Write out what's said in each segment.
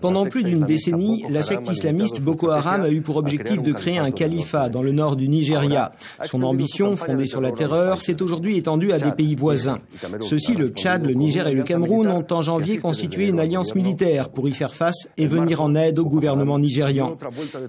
Pendant plus d'une décennie, la secte islamiste Boko Haram a eu pour objectif de créer un califat dans le nord du Nigeria. Son ambition, fondée sur la terreur, s'est aujourd'hui étendue à des pays voisins. Ceux-ci, le Tchad, le Niger et le Cameroun, ont en janvier constitué une alliance militaire pour y faire face et venir en aide au gouvernement nigérian.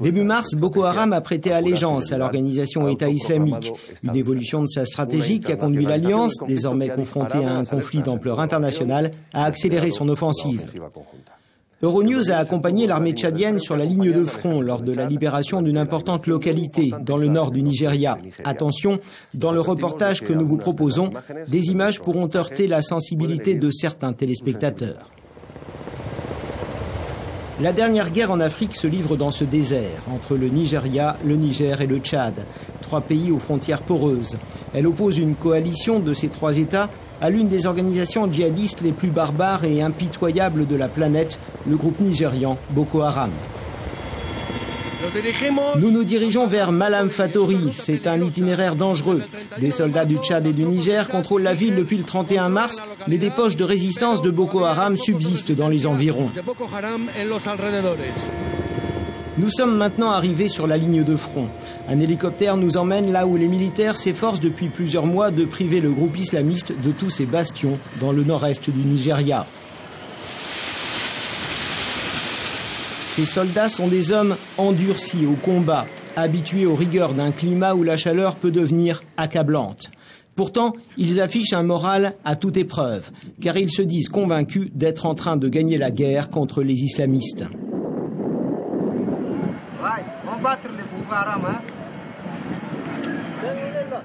Début mars, Boko Haram a prêté allégeance à l'organisation État islamique. Une évolution de sa stratégie qui a conduit l'alliance, désormais confrontée à un conflit d'ampleur internationale, à accélérer son offensive. Euronews a accompagné l'armée tchadienne sur la ligne de front lors de la libération d'une importante localité dans le nord du Nigeria. Attention, dans le reportage que nous vous proposons, des images pourront heurter la sensibilité de certains téléspectateurs. La dernière guerre en Afrique se livre dans ce désert, entre le Nigeria, le Niger et le Tchad. 3 pays aux frontières poreuses. Elle oppose une coalition de ces 3 États à l'une des organisations djihadistes les plus barbares et impitoyables de la planète, le groupe nigérian Boko Haram. Nous nous dirigeons vers Malam Fatori. C'est un itinéraire dangereux. Des soldats du Tchad et du Niger contrôlent la ville depuis le 31 mars, mais des poches de résistance de Boko Haram subsistent dans les environs. Nous sommes maintenant arrivés sur la ligne de front. Un hélicoptère nous emmène là où les militaires s'efforcent depuis plusieurs mois de priver le groupe islamiste de tous ses bastions dans le nord-est du Nigeria. Ces soldats sont des hommes endurcis au combat, habitués aux rigueurs d'un climat où la chaleur peut devenir accablante. Pourtant, ils affichent un moral à toute épreuve, car ils se disent convaincus d'être en train de gagner la guerre contre les islamistes.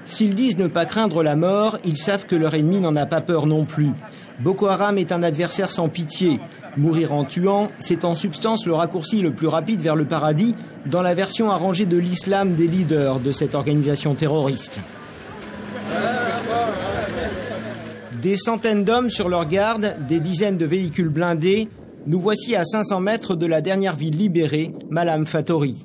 S'ils disent ne pas craindre la mort, ils savent que leur ennemi n'en a pas peur non plus. Boko Haram est un adversaire sans pitié. Mourir en tuant, c'est en substance le raccourci le plus rapide vers le paradis dans la version arrangée de l'islam des leaders de cette organisation terroriste. Des centaines d'hommes sur leur garde, des dizaines de véhicules blindés. Nous voici à 500 mètres de la dernière ville libérée, Malam Fatori.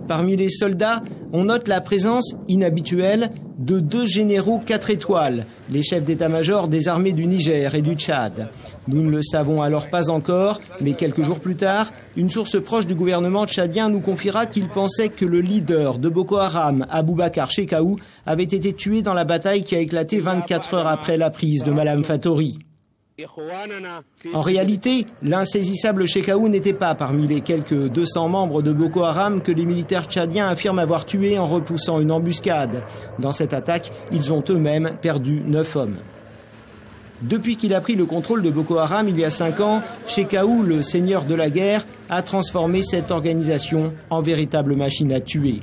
Parmi les soldats, on note la présence inhabituelle de 2 généraux 4 étoiles, les chefs d'état-major des armées du Niger et du Tchad. Nous ne le savons alors pas encore, mais quelques jours plus tard, une source proche du gouvernement tchadien nous confiera qu'il pensait que le leader de Boko Haram, Aboubakar Shekau, avait été tué dans la bataille qui a éclaté 24 heures après la prise de Malam Fatori. En réalité, l'insaisissable Shekau n'était pas parmi les quelques 200 membres de Boko Haram que les militaires tchadiens affirment avoir tués en repoussant une embuscade. Dans cette attaque, ils ont eux-mêmes perdu 9 hommes. Depuis qu'il a pris le contrôle de Boko Haram il y a 5 ans, Shekau, le seigneur de la guerre, a transformé cette organisation en véritable machine à tuer.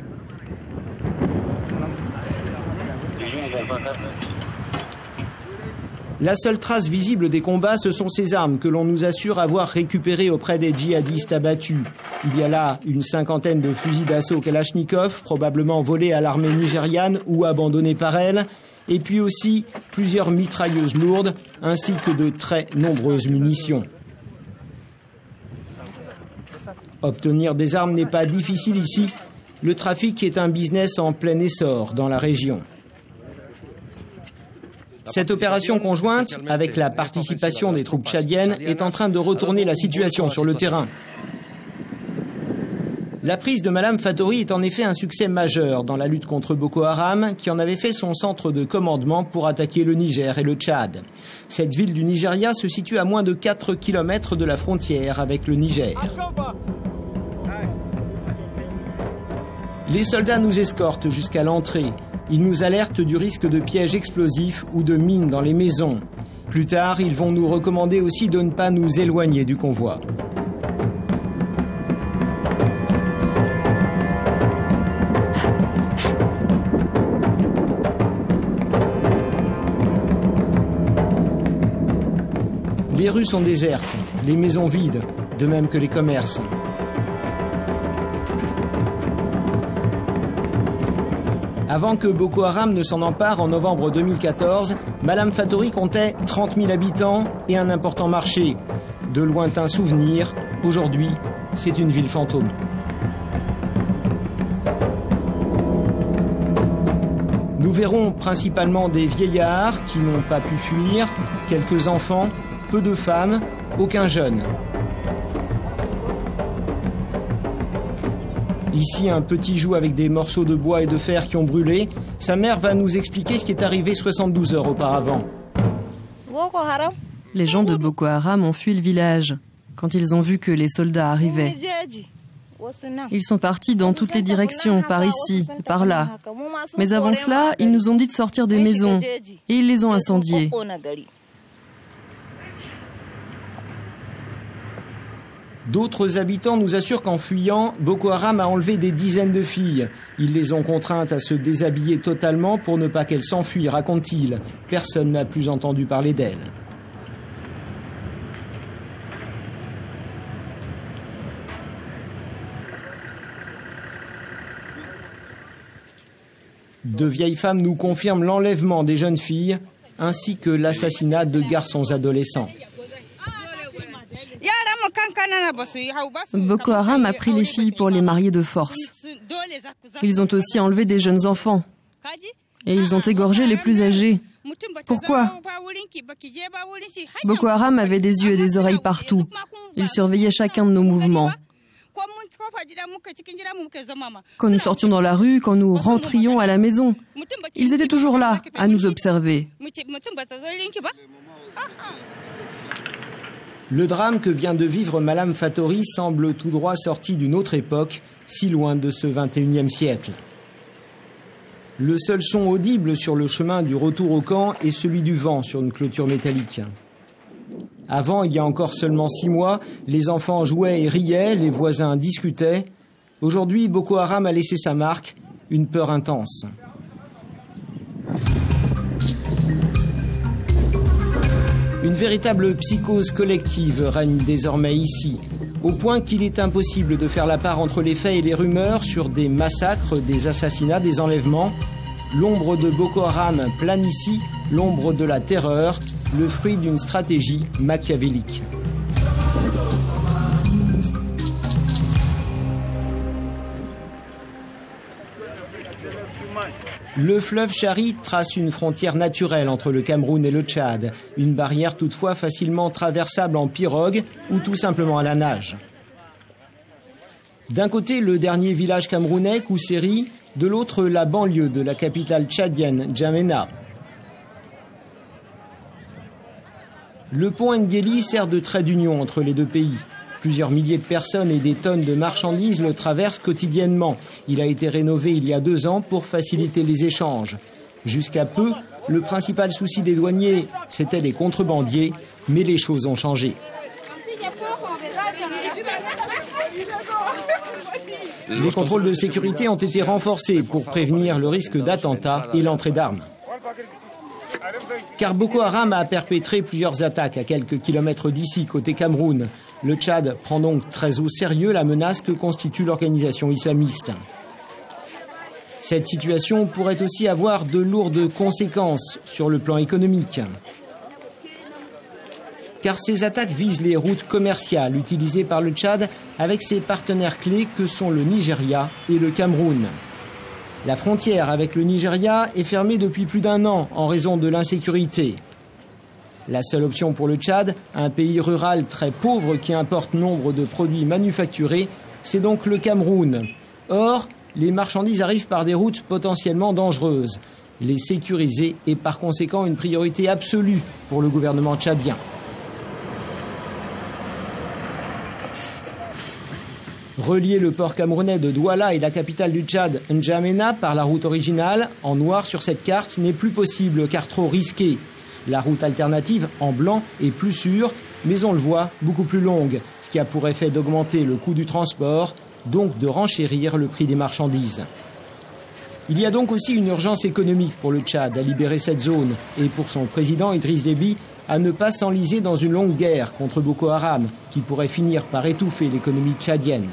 La seule trace visible des combats, ce sont ces armes que l'on nous assure avoir récupérées auprès des djihadistes abattus. Il y a là une cinquantaine de fusils d'assaut Kalachnikov, probablement volés à l'armée nigériane ou abandonnés par elle, et puis aussi plusieurs mitrailleuses lourdes, ainsi que de très nombreuses munitions. Obtenir des armes n'est pas difficile ici. Le trafic est un business en plein essor dans la région. Cette opération conjointe, avec la participation des troupes tchadiennes, est en train de retourner la situation sur le terrain. La prise de Malam Fatori est en effet un succès majeur dans la lutte contre Boko Haram, qui en avait fait son centre de commandement pour attaquer le Niger et le Tchad. Cette ville du Nigeria se situe à moins de 4 km de la frontière avec le Niger. Les soldats nous escortent jusqu'à l'entrée. Ils nous alertent du risque de pièges explosifs ou de mines dans les maisons. Plus tard, ils vont nous recommander aussi de ne pas nous éloigner du convoi. Les rues sont désertes, les maisons vides, de même que les commerces. Avant que Boko Haram ne s'en empare en novembre 2014, Malam Fatori comptait 30 000 habitants et un important marché. De lointains souvenirs, aujourd'hui, c'est une ville fantôme. Nous verrons principalement des vieillards qui n'ont pas pu fuir, quelques enfants peu de femmes, aucun jeune. Ici, un petit joue avec des morceaux de bois et de fer qui ont brûlé. Sa mère va nous expliquer ce qui est arrivé 72 heures auparavant. Les gens de Boko Haram ont fui le village quand ils ont vu que les soldats arrivaient. Ils sont partis dans toutes les directions, par ici, par là. Mais avant cela, ils nous ont dit de sortir des maisons et ils les ont incendiées. D'autres habitants nous assurent qu'en fuyant, Boko Haram a enlevé des dizaines de filles. Ils les ont contraintes à se déshabiller totalement pour ne pas qu'elles s'enfuient, raconte-t-il. Personne n'a plus entendu parler d'elles. De vieilles femmes nous confirment l'enlèvement des jeunes filles ainsi que l'assassinat de garçons adolescents. Boko Haram a pris les filles pour les marier de force. Ils ont aussi enlevé des jeunes enfants. Et ils ont égorgé les plus âgés. Pourquoi ? Boko Haram avait des yeux et des oreilles partout. Ils surveillaient chacun de nos mouvements. Quand nous sortions dans la rue, quand nous rentrions à la maison, ils étaient toujours là, à nous observer. Le drame que vient de vivre Malam Fatori semble tout droit sorti d'une autre époque, si loin de ce 21e siècle. Le seul son audible sur le chemin du retour au camp est celui du vent sur une clôture métallique. Avant, il y a encore seulement 6 mois, les enfants jouaient et riaient, les voisins discutaient. Aujourd'hui, Boko Haram a laissé sa marque, une peur intense. Une véritable psychose collective règne désormais ici, au point qu'il est impossible de faire la part entre les faits et les rumeurs sur des massacres, des assassinats, des enlèvements. L'ombre de Boko Haram plane ici, l'ombre de la terreur, le fruit d'une stratégie machiavélique. Le fleuve Chari trace une frontière naturelle entre le Cameroun et le Tchad, une barrière toutefois facilement traversable en pirogue ou tout simplement à la nage. D'un côté, le dernier village camerounais, Kousséri, de l'autre, la banlieue de la capitale tchadienne, N'Djamena. Le pont Nguéli sert de trait d'union entre les deux pays. Plusieurs milliers de personnes et des tonnes de marchandises le traversent quotidiennement. Il a été rénové il y a 2 ans pour faciliter les échanges. Jusqu'à peu, le principal souci des douaniers, c'était les contrebandiers, mais les choses ont changé. Les contrôles de sécurité ont été renforcés pour prévenir le risque d'attentats et l'entrée d'armes. Car Boko Haram a perpétré plusieurs attaques à quelques kilomètres d'ici, côté Cameroun. Le Tchad prend donc très au sérieux la menace que constitue l'organisation islamiste. Cette situation pourrait aussi avoir de lourdes conséquences sur le plan économique. Car ces attaques visent les routes commerciales utilisées par le Tchad avec ses partenaires clés que sont le Nigeria et le Cameroun. La frontière avec le Nigeria est fermée depuis plus d'1 an en raison de l'insécurité. La seule option pour le Tchad, un pays rural très pauvre qui importe nombre de produits manufacturés, c'est donc le Cameroun. Or, les marchandises arrivent par des routes potentiellement dangereuses. Les sécuriser est par conséquent une priorité absolue pour le gouvernement tchadien. Relier le port camerounais de Douala et la capitale du Tchad, N'Djamena, par la route originale, en noir sur cette carte, n'est plus possible car trop risqué. La route alternative, en blanc, est plus sûre, mais on le voit, beaucoup plus longue, ce qui a pour effet d'augmenter le coût du transport, donc de renchérir le prix des marchandises. Il y a donc aussi une urgence économique pour le Tchad à libérer cette zone et pour son président Idriss Déby à ne pas s'enliser dans une longue guerre contre Boko Haram qui pourrait finir par étouffer l'économie tchadienne.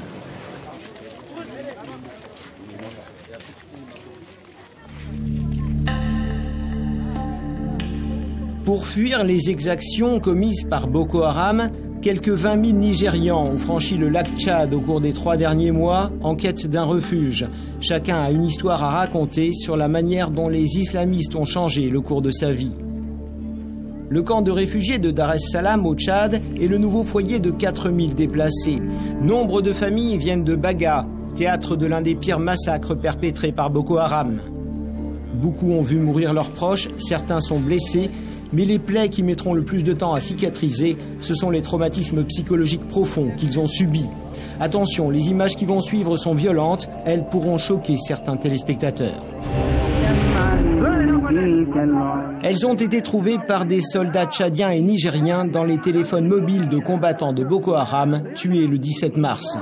Pour fuir les exactions commises par Boko Haram, quelques 20 000 Nigérians ont franchi le lac Tchad au cours des 3 derniers mois en quête d'un refuge. Chacun a une histoire à raconter sur la manière dont les islamistes ont changé le cours de sa vie. Le camp de réfugiés de Dar es Salaam au Tchad est le nouveau foyer de 4000 déplacés. Nombre de familles viennent de Baga, théâtre de l'un des pires massacres perpétrés par Boko Haram. Beaucoup ont vu mourir leurs proches, certains sont blessés, mais les plaies qui mettront le plus de temps à cicatriser, ce sont les traumatismes psychologiques profonds qu'ils ont subis. Attention, les images qui vont suivre sont violentes, elles pourront choquer certains téléspectateurs. Elles ont été trouvées par des soldats tchadiens et nigériens dans les téléphones mobiles de combattants de Boko Haram tués le 17 mars.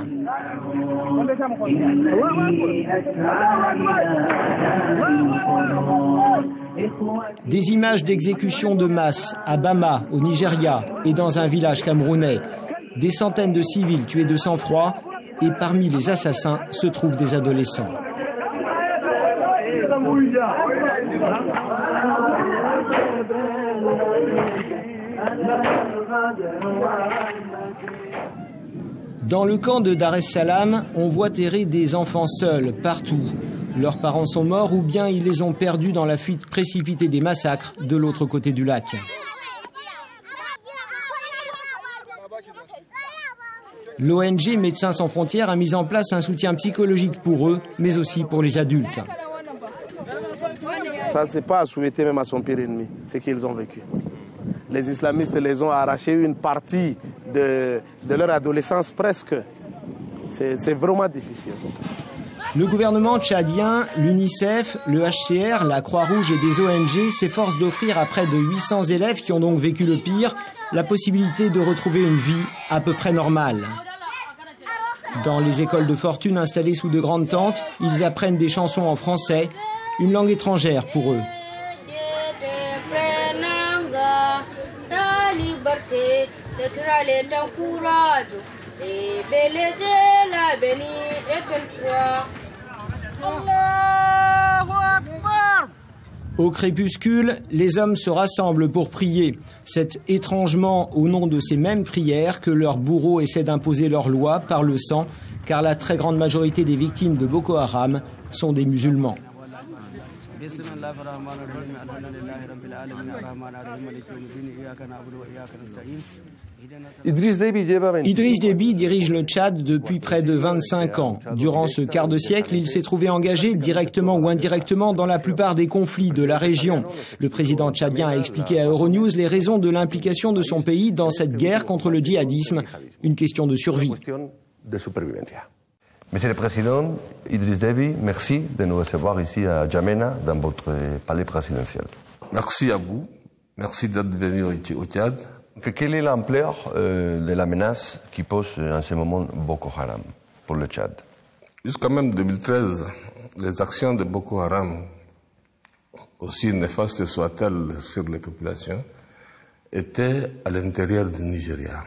Des images d'exécution de masse à Bama, au Nigeria, et dans un village camerounais. Des centaines de civils tués de sang-froid, et parmi les assassins se trouvent des adolescents. Dans le camp de Dar es Salaam, on voit errer des enfants seuls, partout. Leurs parents sont morts ou bien ils les ont perdus dans la fuite précipitée des massacres de l'autre côté du lac. L'ONG Médecins sans frontières a mis en place un soutien psychologique pour eux, mais aussi pour les adultes. Ça, c'est pas à souhaiter même à son pire ennemi, ce qu'ils ont vécu. Les islamistes les ont arraché une partie de leur adolescence presque. C'est vraiment difficile. Le gouvernement tchadien, l'UNICEF, le HCR, la Croix-Rouge et des ONG s'efforcent d'offrir à près de 800 élèves qui ont donc vécu le pire la possibilité de retrouver une vie à peu près normale. Dans les écoles de fortune installées sous de grandes tentes, ils apprennent des chansons en français, une langue étrangère pour eux. Au crépuscule, les hommes se rassemblent pour prier. C'est étrangement au nom de ces mêmes prières que leurs bourreaux essaient d'imposer leur loi par le sang, car la très grande majorité des victimes de Boko Haram sont des musulmans. Idriss Déby dirige le Tchad depuis près de 25 ans. Durant ce quart de siècle, il s'est trouvé engagé directement ou indirectement dans la plupart des conflits de la région. Le président tchadien a expliqué à Euronews les raisons de l'implication de son pays dans cette guerre contre le djihadisme, une question de survie. Monsieur le Président, Idriss Déby, merci de nous recevoir ici à N'Djamena, dans votre palais présidentiel. Merci à vous. Merci d'être venu au Tchad. Quelle est l'ampleur de la menace qui pose en ce moment Boko Haram pour le Tchad? Jusqu'à même 2013, les actions de Boko Haram, aussi néfastes soient-elles sur les populations, étaient à l'intérieur du Nigeria.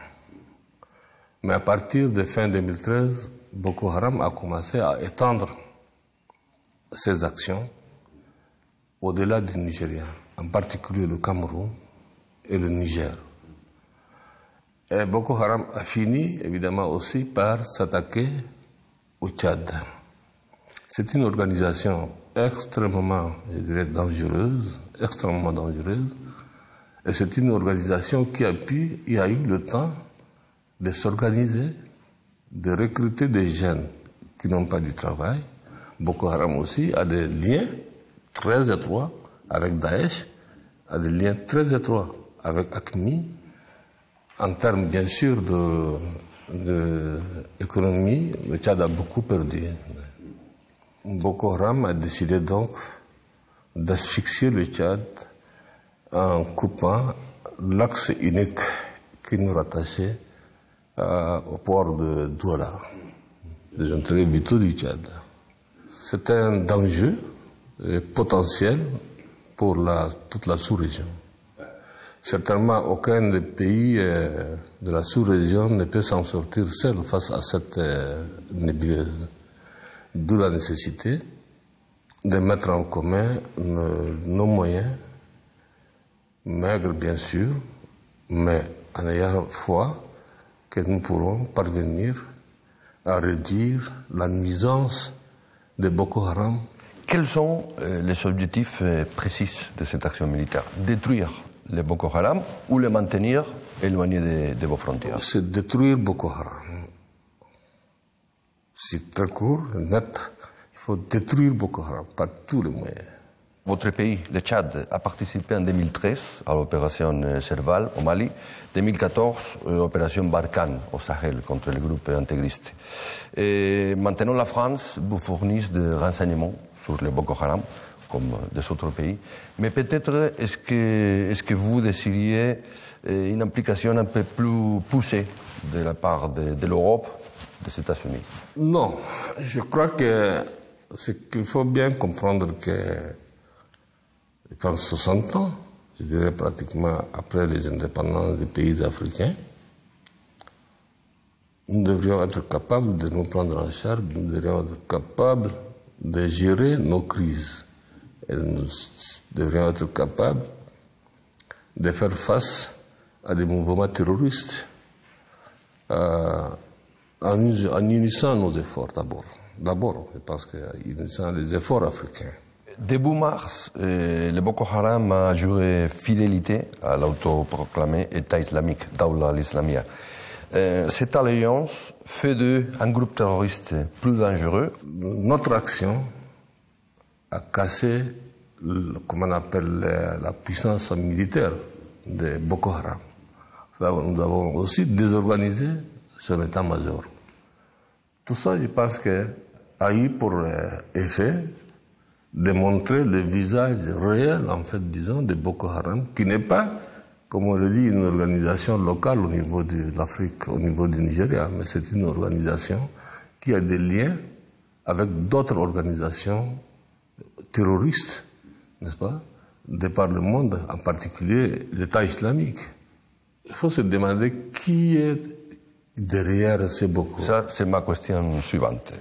Mais à partir de fin 2013, Boko Haram a commencé à étendre ses actions au-delà du Nigeria, en particulier le Cameroun et le Niger. Et Boko Haram a fini, évidemment, aussi par s'attaquer au Tchad. C'est une organisation extrêmement, je dirais, dangereuse, extrêmement dangereuse. Et c'est une organisation qui a eu le temps de s'organiser, de recruter des jeunes qui n'ont pas du travail. Boko Haram aussi a des liens très étroits avec Daesh, a des liens très étroits avec AQMI. En termes, bien sûr, d'économie, le Tchad a beaucoup perdu. Boko Haram a décidé donc d'asphyxier le Tchad en coupant l'axe unique qui nous rattachait au port de Douala, des intérêts vitaux du Tchad. C'est un danger potentiel pour toute la sous-région. Certainement, aucun des pays de la sous-région ne peut s'en sortir seul face à cette nébuleuse. D'où la nécessité de mettre en commun nos moyens, maigres bien sûr, mais en ayant foi que nous pourrons parvenir à réduire la nuisance de Boko Haram. Quels sont les objectifs précis de cette action militaire? Détruire les Boko Haram ou les maintenir éloignés de vos frontières? C'est détruire Boko Haram. C'est très court, net. Il faut détruire Boko Haram par tous les moyens. Votre pays, le Tchad, a participé en 2013 à l'opération Serval au Mali, 2014 l'opération Barkhane au Sahel contre les groupes intégristes. Et maintenant, la France vous fournit des renseignements sur les Boko Haram, comme des autres pays. Mais peut-être est-ce que vous désiriez une implication un peu plus poussée de la part de l'Europe, des États-Unis? Non, je crois que ce qu'il faut bien comprendre que pendant 60 ans, je dirais pratiquement après les indépendances des pays africains, nous devrions être capables de nous prendre en charge, nous devrions être capables de gérer nos crises. Et nous devrions être capables de faire face à des mouvements terroristes en unissant nos efforts d'abord. D'abord, je pense qu'en unissant les efforts africains. Début mars, le Boko Haram a juré fidélité à l'autoproclamé État islamique, Dawla al-Islamia. Cette alliance fait d'eux un groupe terroriste plus dangereux. Notre action a cassé, comment on appelle, la puissance militaire de Boko Haram. Nous avons aussi désorganisé son état-major. Tout ça, je pense que a eu pour effet de montrer le visage réel, en fait, disons, de Boko Haram, qui n'est pas, comme on le dit, une organisation locale au niveau de l'Afrique, au niveau du Nigeria, mais c'est une organisation qui a des liens avec d'autres organisations terroristes, n'est-ce pas, de par le monde, en particulier l'État islamique. Il faut se demander qui est derrière ces Boko. Ça, c'est ma question suivante.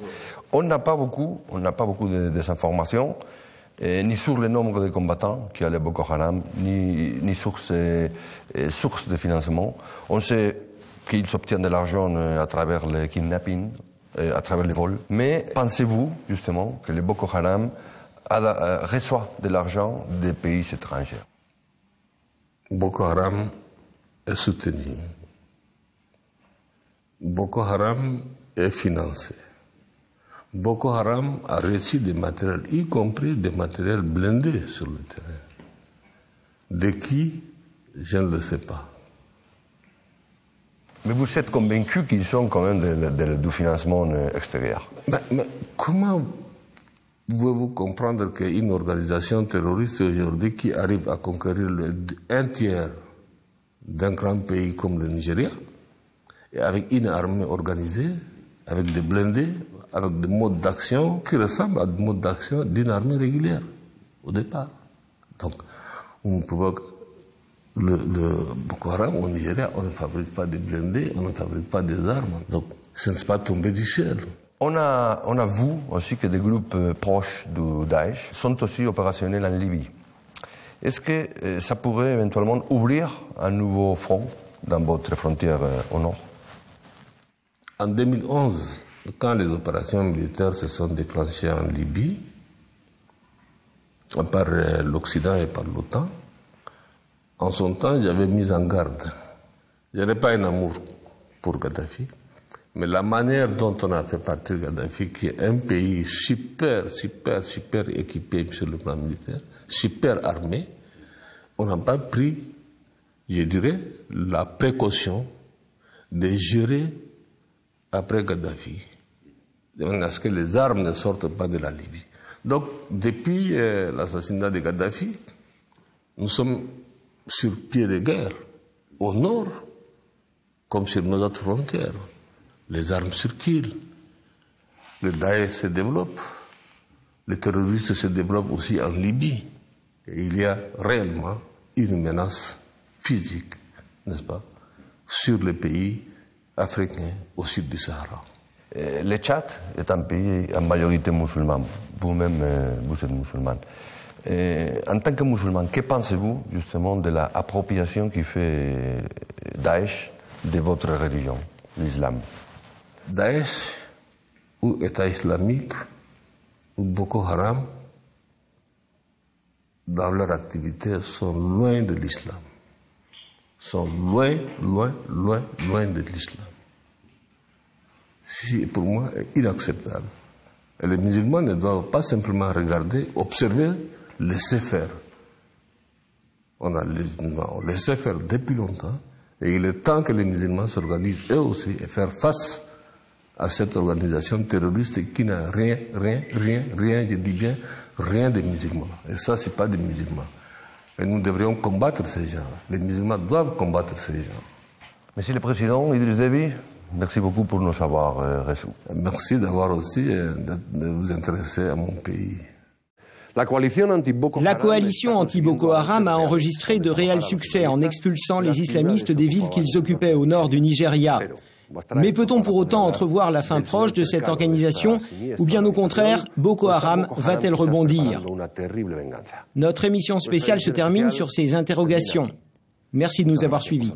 On n'a pas beaucoup de informations, ni sur le nombre de combattants qu'il y a le Boko Haram, ni sur ses sources de financement. On sait qu'ils obtiennent de l'argent à travers le kidnapping, à travers les vols. Mais pensez-vous, justement, que le Boko Haram reçoit de l'argent des pays étrangers? Boko Haram est soutenu. Boko Haram est financé. Boko Haram a reçu des matériels, y compris des matériels blindés sur le terrain. De qui, je ne le sais pas. Mais vous êtes convaincu qu'ils sont quand même du financement extérieur? Mais comment pouvez-vous comprendre qu'une organisation terroriste aujourd'hui qui arrive à conquérir un tiers d'un grand pays comme le Nigeria, et avec une armée organisée, avec des blindés, avec des modes d'action qui ressemblent à des modes d'action d'une armée régulière, au départ. Donc, on provoque le Boko Haram au Nigeria, on ne fabrique pas des blindés, on ne fabrique pas des armes. Donc, ce n'est pas tombé du ciel. On a vu aussi que des groupes proches du Daesh sont aussi opérationnels en Libye. Est-ce que ça pourrait éventuellement ouvrir un nouveau front dans votre frontière au nord? En 2011, quand les opérations militaires se sont déclenchées en Libye, par l'Occident et par l'OTAN, en son temps, j'avais mis en garde. Je n'avais pas un amour pour Kadhafi, mais la manière dont on a fait partir Kadhafi, qui est un pays super équipé sur le plan militaire, super armé, on n'a pas pris, je dirais, la précaution de gérer après Kadhafi, de manière à ce que les armes ne sortent pas de la Libye. Donc, depuis l'assassinat de Kadhafi, nous sommes sur pied de guerre, au nord, comme sur nos autres frontières. Les armes circulent, le Daesh se développe, les terroristes se développent aussi en Libye. Et il y a réellement une menace physique, n'est-ce pas, sur les pays africains au sud du Sahara. Le Tchad est un pays en majorité musulman. Vous-même, vous êtes musulman. En tant que musulman, que pensez-vous justement de l'appropriation qui fait Daesh de votre religion, l'islam? Daesh ou État islamique ou Boko Haram, dans leur activité, sont loin de l'islam. sont loin, loin, loin, loin de l'islam. C'est pour moi inacceptable. Et les musulmans ne doivent pas simplement regarder, observer, laisser faire. On laissé faire depuis longtemps, et il est temps que les musulmans s'organisent eux aussi et faire face à cette organisation terroriste qui n'a rien, je dis bien, rien des musulmans. Et ça, c'est pas des musulmans. Et nous devrions combattre ces gens. Les musulmans doivent combattre ces gens. Monsieur le Président Idriss Déby, merci beaucoup pour nous avoir reçus. Merci d'avoir aussi de vous intéresser à mon pays. La coalition anti-Boko Haram a enregistré de réels succès en expulsant les islamistes des villes qu'ils occupaient au nord du Nigeria. Mais peut-on pour autant entrevoir la fin proche de cette organisation ou bien au contraire, Boko Haram va-t-elle rebondir? Notre émission spéciale se termine sur ces interrogations. Merci de nous avoir suivis.